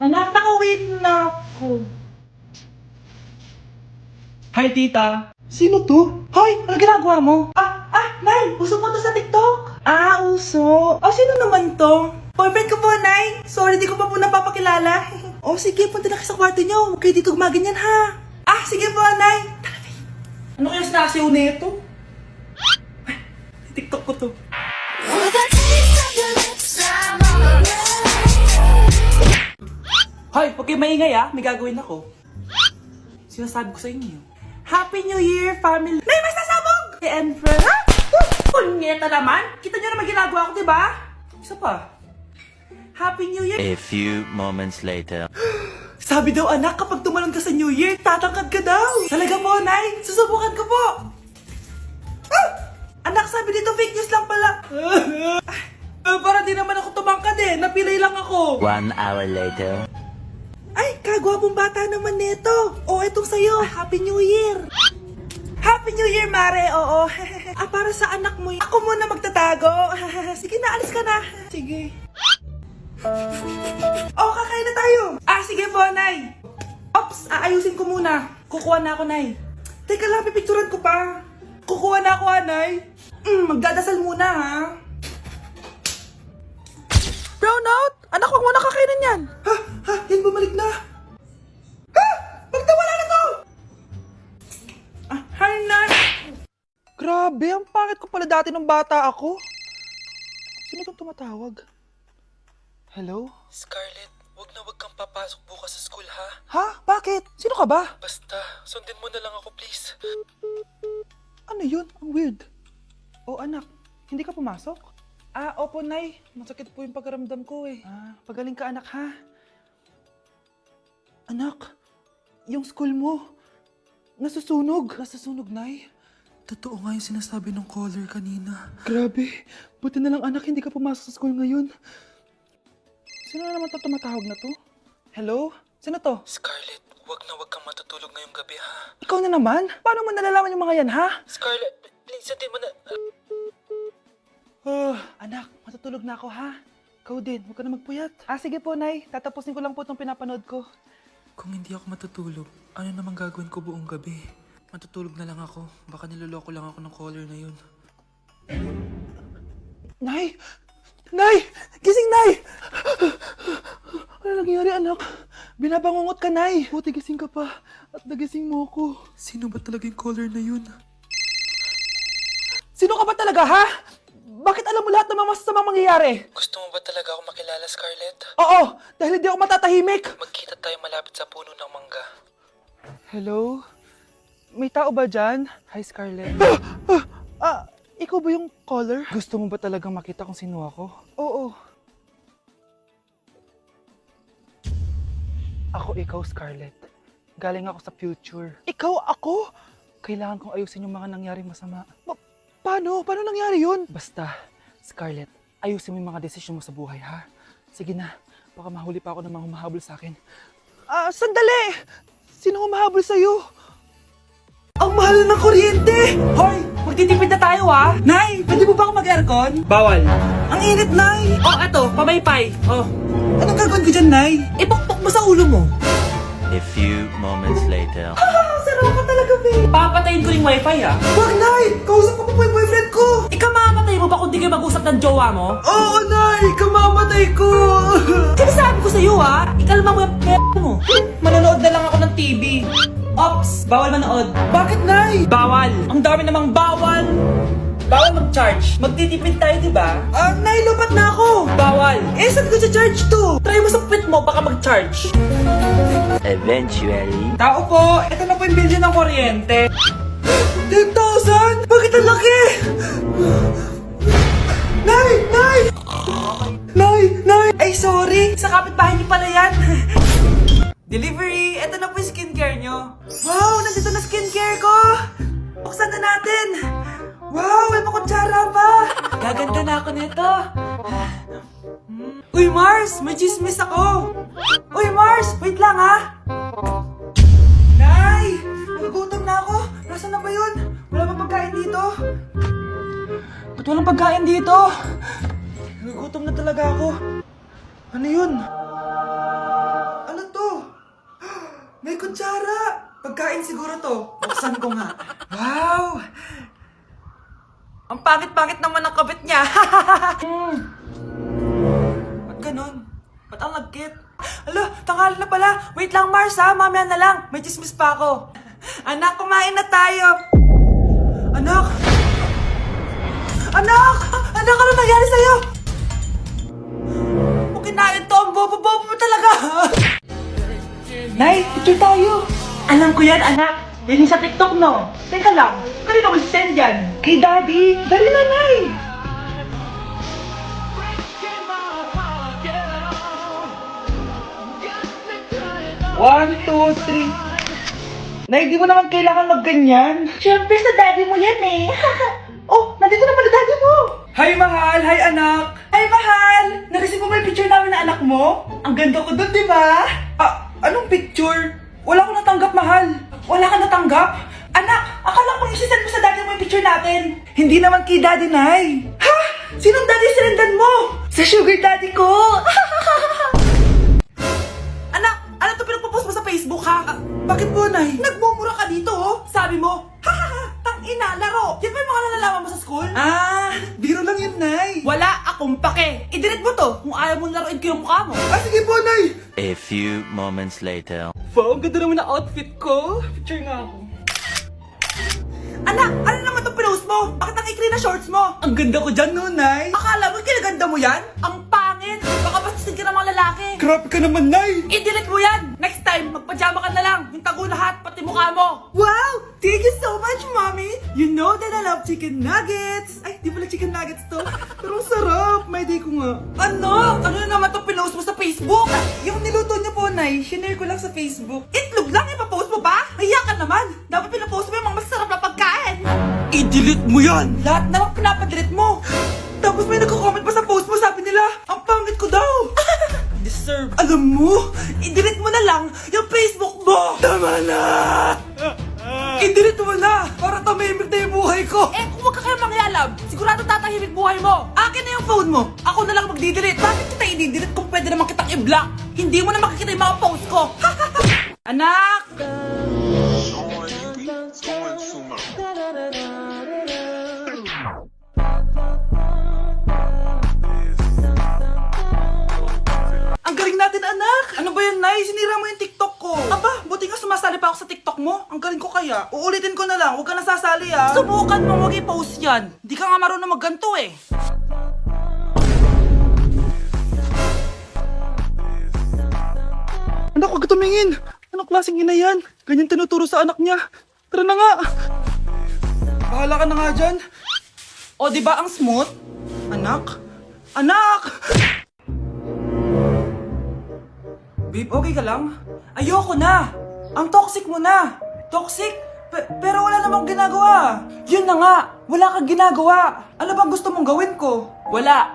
Anak, nakauwi na ako. Hi, tita. Sino to? Hoy, ano ginagawa mo? Nay, uso mo to sa TikTok. Uso. Sino naman to? Boyfriend ko po, Nay. Sorry, di ko pa po napapakilala. Sige, punta na kayo sa kwarto nyo. Huwag kayo dito gumaganyan, ha? Sige po, Nay. Tara, Nay. Ano kaya sinasiyaw na ito? TikTok ko to. Hoy, huwag kayo maingay, may gagawin ako. Sinasabi ko sa inyo. Happy New Year, family! Nay, mas nasabog! And friend, Punyeta naman! Kita nyo naman ginagawa ko, diba? Isa pa. Happy New Year! A few moments later. Sabi daw, anak, kapag tumalon ka sa New Year, tatangkad ka daw. Talaga po, Nay. Susubukan ko po. Anak, sabi dito, fake news lang pala. Para di naman ako tumangkad Napilay lang ako. 1 hour later. Ay, kagwapong bata naman neto. Etong sa'yo. Happy New Year. Happy New Year, Mare. Oo. Para sa anak mo. Ako muna magtatago. Sige na, alis ka na. Sige. Kakain na tayo. Sige po, Nay. Ops, aayusin ko muna. Kukuha na ako, Nay. Teka lang, pipicturan ko pa. Kukuha na ako, Nay. Magdadasal muna, ha. Brownout! Anak, huwag mo na kakainin yan. Yan bumalik na. Magtawala na to! Hi, Nay. Grabe, ang pangit ko pala dati nung bata ako. Sino itong tumatawag? Hello? Scarlett, wag kang papasok bukas sa school, ha? Ha? Bakit? Sino ka ba? Basta, sundin mo na lang ako, please. Ano yun? Ang weird. Anak, hindi ka pumasok? Opo, Nay. Masakit po yung pagkaramdam ko pagaling ka, anak, ha? Anak, yung school mo, nasusunog. Nasusunog, Nay? Totoo nga yung sinasabi ng caller kanina. Grabe. Buti na lang, anak, hindi ka pumasok sa school ngayon. Sino na naman tumatawag na to? Hello? Sino to? Scarlett, wag kang matutulog ngayong gabi, ha? Ikaw na naman? Paano mo nalalaman yung mga yan, ha? Scarlett, please, sundin mo na... Anak, matutulog na ako, ha? Ikaw din, huwag ka na magpuyat. Sige po, Nay. Tatapusin ko lang po itong pinapanood ko. Kung hindi ako matutulog, ano namang gagawin ko buong gabi? Matutulog na lang ako. Baka niloloko lang ako ng caller na yun. Nay! Nay! Gising, Nay! Ano nangyari, anak? Binabangungot ka, Nay. Buti gising ka pa. At nagising mo ako. Sino ba talaga yung caller na yun? Sino ka ba talaga, ha? Bakit alam mo lahat ng mga masasamang mangyayari? Gusto mo ba talaga ako makilala, Scarlett? Oo! Dahil hindi ako matatahimik! Magkita tayo malapit sa puno ng mangga. Hello? May tao ba dyan? Hi, Scarlett. Ikaw ba yung caller? Gusto mo ba talagang makita kung sino ako? Oo. Ako ikaw, Scarlett. Galing ako sa future. Ikaw ako? Kailangan kong ayusin yung mga nangyaring masama. Paano? Paano nangyari yun? Basta, Scarlett, ayusin mo yung mga desisyon mo sa buhay, ha? Sige na, baka mahuli pa ako ng mga humahabol sa akin. Sandali! Sino humahabol sa'yo? Ang mahal ng kuryente! Hoy! Magtitipid na tayo, ha? Nay! Pwede mo ba ako mag-aircon? Bawal. Ang init, Nay! Eto, pamaypay. Anong gagawin ko dyan, Nay? Ipokpok mo sa ulo mo. A few moments later. Sarap ka talaga, babe. Papatayin ko yung wifi, ha? Wag, Nay! Kausap ko pa yung boyfriend ko! Ikaw mamamatay mo ba kung di kayo mag-usap ng jowa mo? Oo, Nay! Kamamatay ko! Sinasabi ko sa'yo, ha? Ikalma mo yung mo. Manonood na lang ako ng TV. Ops! Bawal manood. Bakit, Nay? Bawal. Ang dami namang bawal. Bawal mag-charge. Magtitipid tayo, di ba? Nay, lupat na ako. Bawal. Saan ko charge to? Try mo sa puwit mo, baka mag-charge. Eventually. Tao po, ito na po yung bill ng kuryente. 10,000? Bakit ang laki? Nay! Nay! Nay! Nay! Ay, sorry. Sa kapitbahay niyo pala yan. Delivery! Ito na po yung skincare nyo. Wow! Nandito na skincare ko! Buksan na natin! Wow! May makutsara pa! Gaganda na ako nito! Uy, Mars! May chismis ako! Uy, Mars! Wait lang, ha! Nay! Nagugutom na ako! Nasaan na ba yun? Wala bang pagkain dito? Ba't walang pagkain dito? Nagugutom na talaga ako. Ano yun? May kutsara! Pagkain siguro to. Buksan ko nga. Wow! Ang pangit-pangit naman ang kabit niya. Ba't ganun? Ba't ang lagkit? Alo, tanghali na pala. Wait lang, Mars ha. Mamaya na lang. May chismis pa ako. Anak, kumain na tayo. Anak! Anak! Anak, ano nangyari sa'yo? Kung kinain to, ang bobo-bobo mo talaga. Nay, picture tayo. Alam ko yan, anak. Yan yung sa TikTok, no? Teka lang, kanino ko send yan? Kay Daddy. Dali na, Nay. One, two, three. Nay, di mo naman kailangan magganyan. Siyempre sa daddy mo yan eh. Oh, nandito na pala daddy mo. Hi, mahal. Hi, anak. Hi, mahal. Nareceive mo ba yung picture namin na anak mo? Ang ganda ko doon, di ba? Ah, anong picture? Wala ko natanggap, mahal. Wala ka natanggap? Anak, akala ko isisend mo sa daddy mo yung picture natin. Hindi naman kay daddy, Nay. Ha? Sinong daddy sinendan mo? Sa sugar daddy ko. Anak, ano to pinagpo-post mo sa Facebook, ha? Bakit po, Nay? Nagmumura ka dito, oh. Sabi mo, tangina, laro. Yan ba yung mga nalalaman mo sa school? Ah, biro lang yun, Nay. Wala akong pake. I-delete mo to kung ayaw mong laruin ko yung mukha mo. Ah, sige po, Nay. A few moments later. Wow, ang ganda naman na outfit ko. Picture nga ako. Anak, ano naman itong pinost mo? Bakit ang ikli na shorts mo? Ang ganda ko dyan, no, Nay? Akala mo kinaganda mo yan? Ang pangit. Baka bastusin ka ng mga lalaki. Grabe ka naman, Nay. I-delete mo yan. Next time, magpajama ka na lang. Yung tago lahat, pati mukha mo. Wow! Thank you so much, Mommy. You know that I love chicken nuggets. Ay, di pala chicken nuggets to. Pero ang sarap. May day ko nga. Ano? Ano na naman itong pinost mo sa Facebook? Yung niluto niyo po, Nay, shinare ko lang sa Facebook. Itlog lang, ipapost mo pa? Hiya ka naman. Dapat pinapost mo yung mga masarap na pagkain. I-delete mo yan. Lahat naman pinapadelete mo. Tapos may nagko-comment pa sa post mo, sabi nila, ang pangit ko daw. Deserve. Alam mo, i-delete mo na lang yung Facebook mo. Tama na. I-delete mo na para tumimik na yung buhay ko. Eh, kung wag ka kayo mangyalab, sigurado tatahimik buhay mo. Akin na yung phone mo. Ako na lang magdi-delete. Bakit kita i-delete kung pwede naman kitang i-block? Hindi mo na makikita yung mga post ko. Anak! Ang galing natin, anak! Ano ba yan, Nay? Sinira mo yung TikTok ko. Aba, buti nga sumasali pa ako sa TikTok mo. Ang galing ko kaya. Uulitin ko na lang. Huwag ka nasasali, ah. Subukan mo, huwag i-post yan. Di ka nga marunong magganto, eh. Anak, huwag ka tumingin. Anong klaseng ina yan? Ganyan tinuturo sa anak niya. Tara na nga. Bahala ka na nga dyan. O, di ba ang smooth? Anak? Anak! Babe, okay ka lang? Ayoko na! Ang toxic mo na! Toxic? Pero wala namang ginagawa. Yun na nga, wala kang ginagawa. Ano bang gusto mong gawin ko? Wala.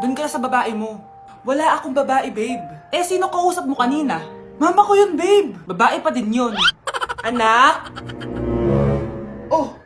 Doon ka na sa babae mo. Wala akong babae, babe. Eh, sino kausap mo kanina? Mama ko yun, babe. Babae pa din yun. Anak? Oh,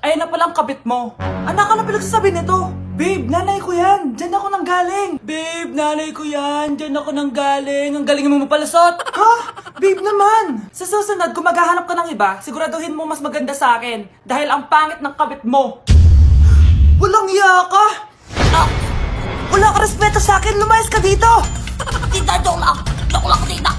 ayun na palang kabit mo. Anak, ano pinagsasabi nito? Babe, nanay ko yan. Diyan ako nang galing. Babe, nanay ko yan. Diyan ako nang galing. Ang galing mo mapalasot. Ha? Babe naman. Sa susunod, kung maghahanap ka ng iba, siguraduhin mo mas maganda sa akin. Dahil ang pangit ng kabit mo. Walang iya ka. Ah, wala ka respeto sa akin. Lumayas ka dito. Tita, joke lang. Joke lang, tita.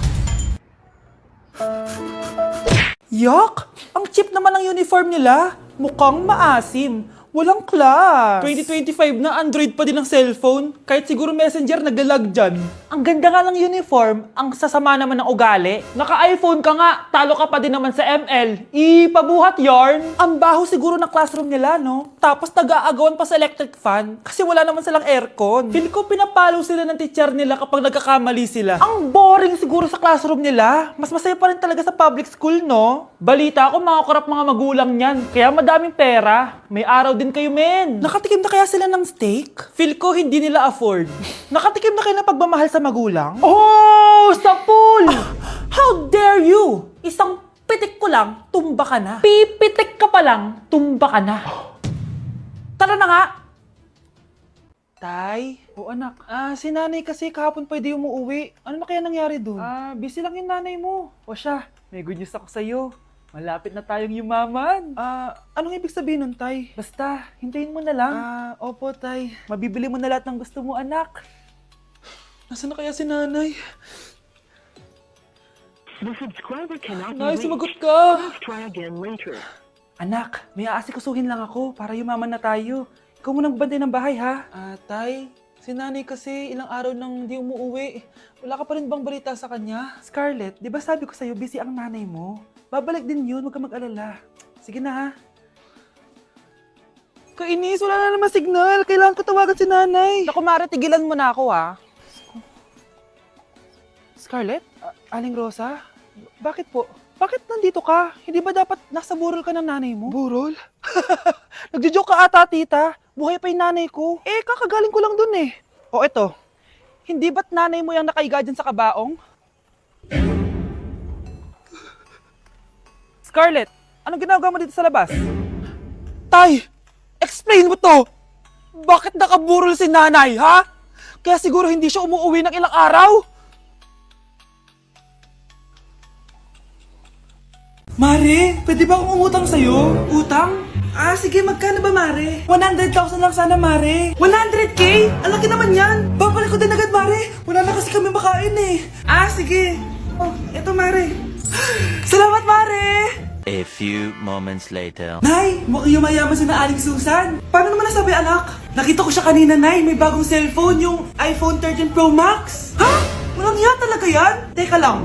Yak! Ang cheap naman ng uniform nila. Mukhang maasim. Walang class. 2025 na, Android pa din ang cellphone. Kahit siguro Messenger naglalag dyan. Ang ganda nga ng uniform, ang sasama naman ng ugali. Naka-iPhone ka nga, talo ka pa din naman sa ML. Ipabuhat yarn. Ang baho siguro ng classroom nila, no? Tapos nag-aagawan pa sa electric fan kasi wala naman silang aircon. Feel ko pinapalo sila ng teacher nila kapag nagkakamali sila. Ang boring siguro sa classroom nila. Mas masaya pa rin talaga sa public school, no? Balita ko, mga korap mga magulang niyan. Kaya madaming pera. May araw din kayo, men. Nakatikim na kaya sila ng steak? Feel ko hindi nila afford. Nakatikim na kayo ng pagmamahal sa magulang? Oh, sa pool! How dare you? Isang pitik ko lang, tumba ka na. Pipitik ka pa lang, tumba ka na. Tara na nga. Tay? O anak, si nanay kasi kahapon pwede umuwi. Ano na kaya nangyari dun? Busy lang yung nanay mo. O siya, may good news ako sa'yo. Malapit na tayong yumaman. Anong ibig sabihin nun, Tay? Basta, hintayin mo na lang. Opo, Tay. Mabibili mo na lahat ng gusto mo, anak. Nasaan na kaya si nanay? The subscriber cannot be Nay, reached. sumagot ka! Please try again later. Anak, may aasikasuhin lang ako para yumaman na tayo. Ikaw munang bantay ng bahay, ha? Tay, si nanay kasi ilang araw nang di umuwi. Wala ka pa rin bang balita sa kanya? Scarlett, di ba sabi ko sa'yo, busy ang nanay mo? Babalik din yun, huwag ka mag-alala. Sige na, ha? Kainis, wala na naman signal. Kailangan ko tawagan si nanay. Naku, Mare, tigilan mo na ako, ha? Scarlett? Aling Rosa? Bakit po? Bakit nandito ka? Hindi ba dapat nasa burol ka ng nanay mo? Burol? Nagjo-joke ka ata, tita. Buhay pa yung nanay ko. Kakagaling ko lang dun eh. O eto, hindi ba't nanay mo yung nakaiga dyan sa kabaong? Scarlett, anong ginagawa mo dito sa labas? Tay, explain mo to! Bakit nakaburol si nanay, ha? Kaya siguro hindi siya umuwi ng ilang araw? Mare, pwede ba akong umutang sa'yo? Utang? Sige, magkano ba, Mare? 100,000 lang sana, Mare. 100K? Ang laki naman yan. Babalik ko din agad, Mare. Wala na kasi kami makain eh. Sige. Oh, eto, Mare. Salamat, Mare! A few moments later. Nay, mukhang yumayaman si na Aling Susan. Paano naman nasabi, anak? Nakita ko siya kanina, Nay. May bagong cellphone, yung iPhone 13 Pro Max. Ha? Walang yan talaga yan? Teka lang.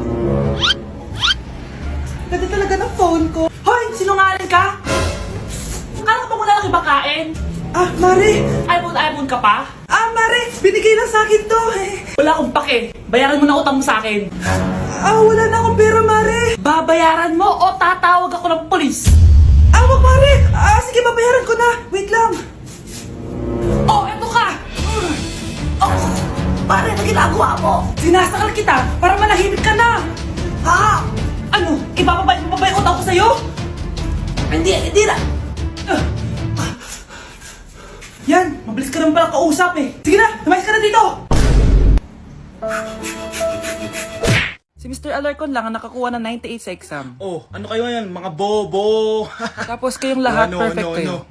Ganda talaga ng phone ko. Hoy, sinungaling ka? Akala ko ba wala lang ibang kain? Mare. iPhone ka pa? Mare, binigay lang sa akin to eh. Wala akong pake. Bayaran mo na utang mo sa akin. Wala na akong pera, Mare. Babayaran mo o tatawag ako ng polis? Wag, Mare. Sige, babayaran ko na. Wait lang. Eto ka. Mare, ano ginagawa mo? Sinasakal kita para manahimik ka na. Ano? Ipapabayad mo ba yung utang ko sa'yo? Hindi na. Yan, mabilis ka naman pala kausap eh. Sige na, lumayas ka na dito. Si Mr. Alarcon lang ang nakakuha ng 98 sa exam. Ano kayo yan? Mga bobo! Tapos kayong lahat perfect kayo.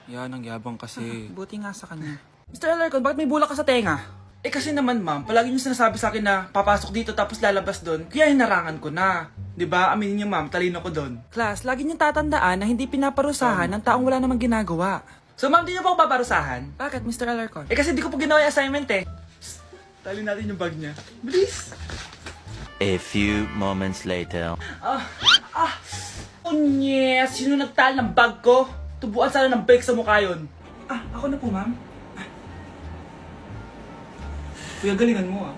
Yan, ang yabang kasi. Buti nga sa kanya. Mr. Alarcon, bakit may bulak ka sa tenga? Kasi naman ma'am, palagi niyo sinasabi sa akin na papasok dito tapos lalabas doon, kaya hinarangan ko na. 'Di ba? Aminin niyo ma'am, talino ko doon. Class, lagi niyong tatandaan na hindi pinaparusahan ng taong wala namang ginagawa. So ma'am, di niyo po ako paparusahan? Bakit, Mr. Alarcon? Kasi di ko po ginawa yung assignment eh. Psst, tali natin yung bag niya. Bilis! A few moments later. Yes, sino nagtal ng bag ko? Tubuan sana ng bake sa mukha yun. Ako na po ma'am. Kuya, galingan mo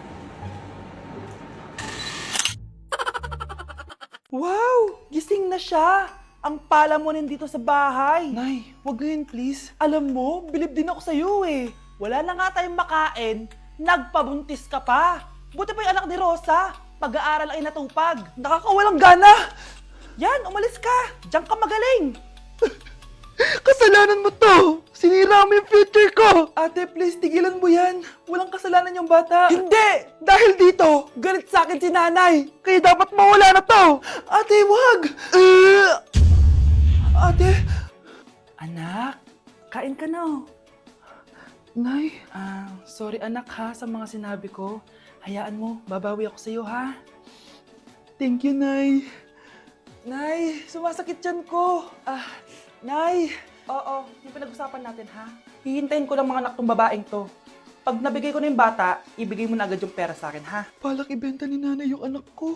Wow! Gising na siya! Ang pala mo nandito sa bahay. Nay, wag ganyan please. Alam mo, bilib din ako sa'yo eh. Wala na nga tayong makain, nagpabuntis ka pa. Buti pa yung anak ni Rosa, pag-aaral ay natupag. Nakakawalang gana. Yan, umalis ka. Diyan ka magaling. Kasalanan mo to! Sinira mo yung future ko! Ate, please, tigilan mo yan. Walang kasalanan yung bata. Hindi! Dahil dito, galit sa akin si nanay. Kaya dapat mawala na to! Ate, wag! Ate! Anak, kain ka na oh. Nay, sorry anak ha sa mga sinabi ko. Hayaan mo, babawi ako sa'yo ha. Thank you, Nay. Nay, sumasakit yan ko. Nay! Oo, yung pinag-usapan natin ha. Hihintayin ko lang mga anak tong babaeng to. Pag nabigay ko na yung bata, ibigay mo na agad yung pera sa akin ha. Palak ibenta ni nanay yung anak ko.